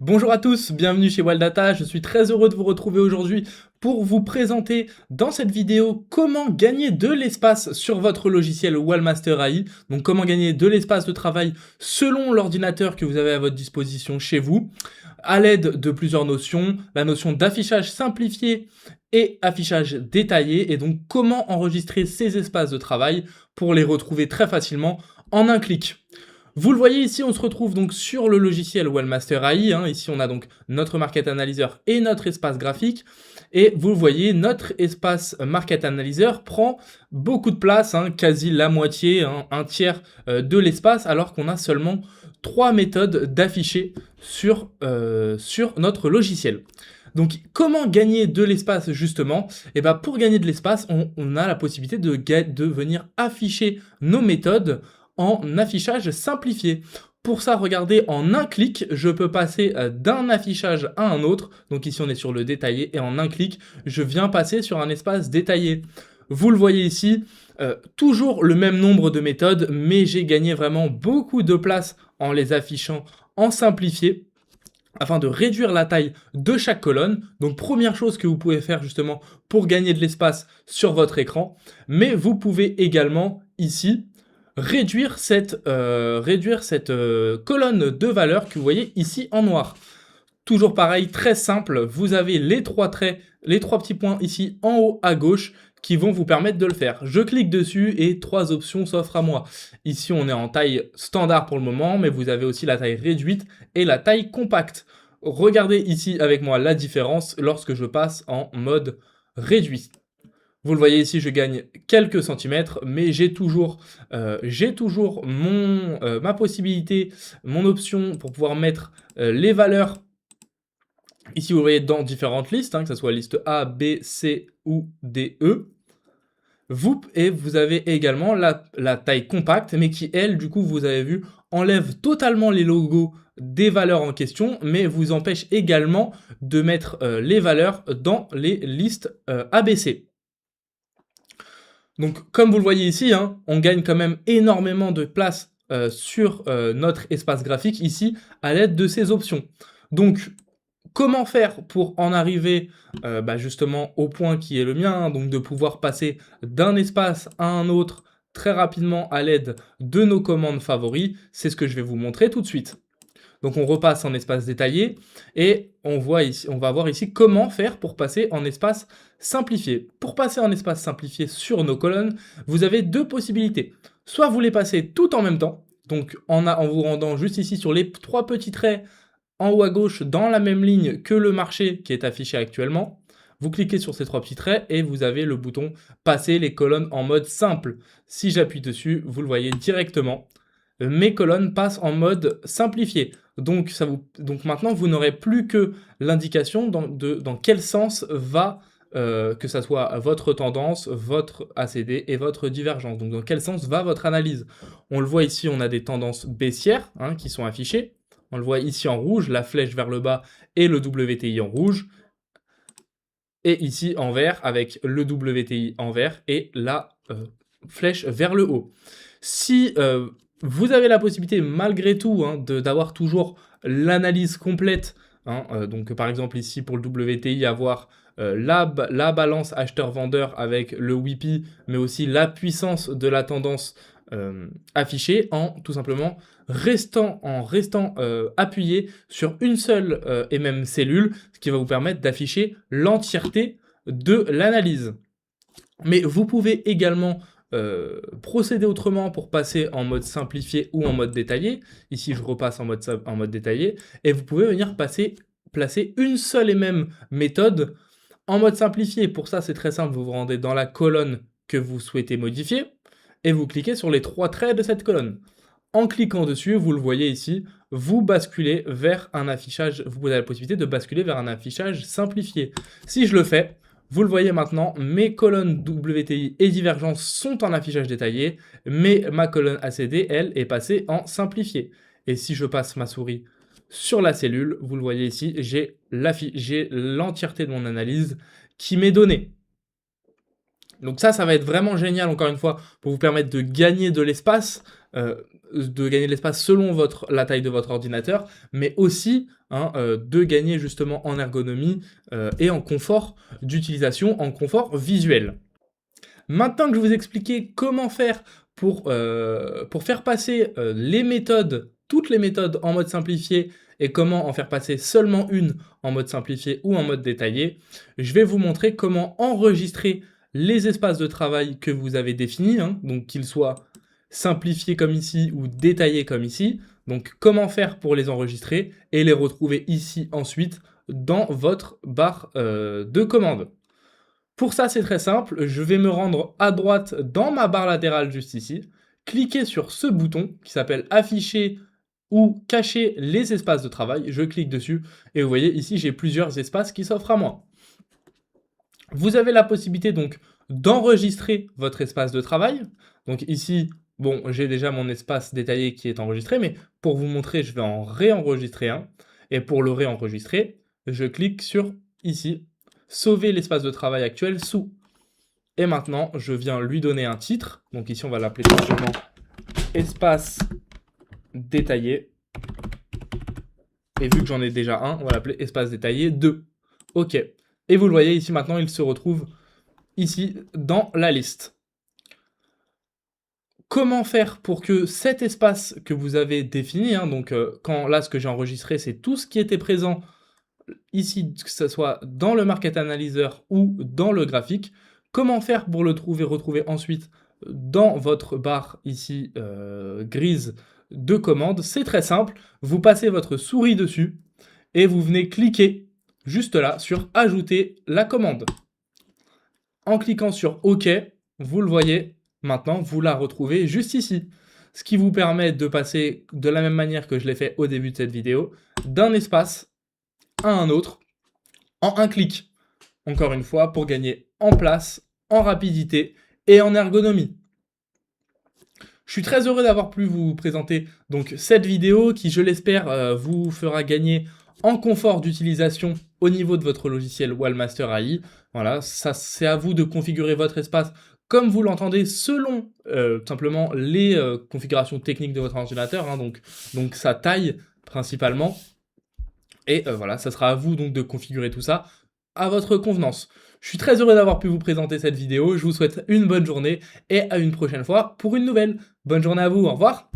Bonjour à tous, bienvenue chez Wildata, je suis très heureux de vous retrouver aujourd'hui pour vous présenter dans cette vidéo comment gagner de l'espace sur votre logiciel Wallmaster AI, donc comment gagner de l'espace de travail selon l'ordinateur que vous avez à votre disposition chez vous, à l'aide de plusieurs notions, la notion d'affichage simplifié et affichage détaillé, et donc comment enregistrer ces espaces de travail pour les retrouver très facilement en un clic. Vous le voyez ici, on se retrouve donc sur le logiciel Wallmaster AI. Ici, on a donc notre Market Analyzer et notre espace graphique. Et vous le voyez, notre espace Market Analyzer prend beaucoup de place, quasi la moitié, un tiers de l'espace, alors qu'on a seulement 3 méthodes d'afficher sur notre logiciel. Donc, comment gagner de l'espace justement? Et ben, pour gagner de l'espace, on a la possibilité de venir afficher nos méthodes en affichage simplifié. Pour ça, regardez, en un clic, je peux passer d'un affichage à un autre. Donc ici, on est sur le détaillé et en un clic, je viens passer sur un espace détaillé. Vous le voyez ici, toujours le même nombre de méthodes, mais j'ai gagné vraiment beaucoup de place en les affichant en simplifié afin de réduire la taille de chaque colonne. Donc première chose que vous pouvez faire justement pour gagner de l'espace sur votre écran, mais vous pouvez également ici réduire cette colonne de valeur que vous voyez ici en noir. Toujours pareil, très simple, vous avez les trois traits, les trois petits points ici en haut à gauche qui vont vous permettre de le faire. Je clique dessus et 3 options s'offrent à moi. Ici, on est en taille standard pour le moment, mais vous avez aussi la taille réduite et la taille compacte. Regardez ici avec moi la différence lorsque je passe en mode réduit. Vous le voyez ici, je gagne quelques centimètres, mais j'ai toujours ma possibilité, mon option pour pouvoir mettre les valeurs. Ici, vous voyez dans différentes listes, que ce soit liste A, B, C ou D, E. Vous avez également la taille compacte, mais qui, elle, du coup, vous avez vu, enlève totalement les logos des valeurs en question, mais vous empêche également de mettre les valeurs dans les listes ABC. Donc, comme vous le voyez ici, on gagne quand même énormément de place sur notre espace graphique ici à l'aide de ces options. Donc, comment faire pour en arriver justement au point qui est le mien, donc de pouvoir passer d'un espace à un autre très rapidement à l'aide de nos commandes favoris, c'est ce que je vais vous montrer tout de suite. Donc on repasse en espace détaillé et on va voir ici comment faire pour passer en espace simplifié. Pour passer en espace simplifié sur nos colonnes, vous avez deux possibilités. Soit vous les passez tout en même temps, donc en vous rendant juste ici sur les 3 petits traits en haut à gauche dans la même ligne que le marché qui est affiché actuellement. Vous cliquez sur ces 3 petits traits et vous avez le bouton passer les colonnes en mode simple. Si j'appuie dessus, vous le voyez directement, mes colonnes passent en mode simplifié. Donc maintenant, vous n'aurez plus que l'indication dans quel sens va, que ça soit votre tendance, votre ACD et votre divergence. Donc dans quel sens va votre analyse. On le voit ici, on a des tendances baissières qui sont affichées. On le voit ici en rouge, la flèche vers le bas et le WTI en rouge. Et ici en vert avec le WTI en vert et la flèche vers le haut. Si vous avez la possibilité malgré tout d'avoir toujours l'analyse complète, donc par exemple ici pour le WTI avoir la balance acheteur-vendeur avec le WIPI, mais aussi la puissance de la tendance affichée en tout simplement restant appuyé sur une seule et même cellule, ce qui va vous permettre d'afficher l'entièreté de l'analyse. Mais vous pouvez également procéder autrement pour passer en mode simplifié ou en mode détaillé. Ici, je repasse en mode détaillé. Et vous pouvez venir placer une seule et même méthode en mode simplifié. Pour ça, c'est très simple. Vous vous rendez dans la colonne que vous souhaitez modifier et vous cliquez sur les 3 traits de cette colonne. En cliquant dessus, vous le voyez ici, vous basculez vers un affichage, vous avez la possibilité de basculer vers un affichage simplifié. Si je le fais, vous le voyez maintenant, mes colonnes WTI et divergence sont en affichage détaillé, mais ma colonne ACD, elle, est passée en simplifié. Et si je passe ma souris sur la cellule, vous le voyez ici, j'ai l'entièreté de mon analyse qui m'est donnée. Donc ça va être vraiment génial, encore une fois, pour vous permettre de gagner de l'espace de gagner de l'espace selon la taille de votre ordinateur, mais aussi hein, de gagner justement en ergonomie et en confort d'utilisation, en confort visuel. Maintenant que je vous ai expliqué comment faire pour faire passer les méthodes, toutes les méthodes en mode simplifié et comment en faire passer seulement une en mode simplifié ou en mode détaillé, je vais vous montrer comment enregistrer les espaces de travail que vous avez définis, hein, donc qu'ils soient simplifiés comme ici ou détaillés comme ici. Donc comment faire pour les enregistrer et les retrouver ici ensuite dans votre barre de commande. Pour ça, c'est très simple, je vais me rendre à droite dans ma barre latérale juste ici, cliquer sur ce bouton qui s'appelle afficher ou cacher les espaces de travail, je clique dessus et vous voyez ici j'ai plusieurs espaces qui s'offrent à moi. Vous avez la possibilité donc d'enregistrer votre espace de travail. Donc ici, bon, j'ai déjà mon espace détaillé qui est enregistré, mais pour vous montrer, je vais en réenregistrer un. Et pour le réenregistrer, je clique sur ici, sauver l'espace de travail actuel sous. Et maintenant, je viens lui donner un titre. Donc ici, on va l'appeler simplement espace détaillé. Et vu que j'en ai déjà un, on va l'appeler espace détaillé 2. OK. Et vous le voyez ici maintenant, il se retrouve ici dans la liste. Comment faire pour que cet espace que vous avez défini, hein, donc là ce que j'ai enregistré c'est tout ce qui était présent ici, que ce soit dans le Market Analyzer ou dans le graphique, comment faire pour le retrouver ensuite dans votre barre ici grise de commande? C'est très simple, vous passez votre souris dessus et vous venez cliquer juste là sur ajouter la commande. En cliquant sur OK, vous le voyez, maintenant vous la retrouvez juste ici. Ce qui vous permet de passer de la même manière que je l'ai fait au début de cette vidéo, d'un espace à un autre en un clic. Encore une fois, pour gagner en place, en rapidité et en ergonomie. Je suis très heureux d'avoir pu vous présenter donc cette vidéo qui, je l'espère, vous fera gagner en confort d'utilisation au niveau de votre logiciel Wallmaster AI. Voilà, ça c'est à vous de configurer votre espace comme vous l'entendez selon simplement les configurations techniques de votre ordinateur, hein, donc sa taille principalement. Et voilà, ça sera à vous donc de configurer tout ça à votre convenance. Je suis très heureux d'avoir pu vous présenter cette vidéo, je vous souhaite une bonne journée et à une prochaine fois pour une nouvelle. Bonne journée à vous, au revoir!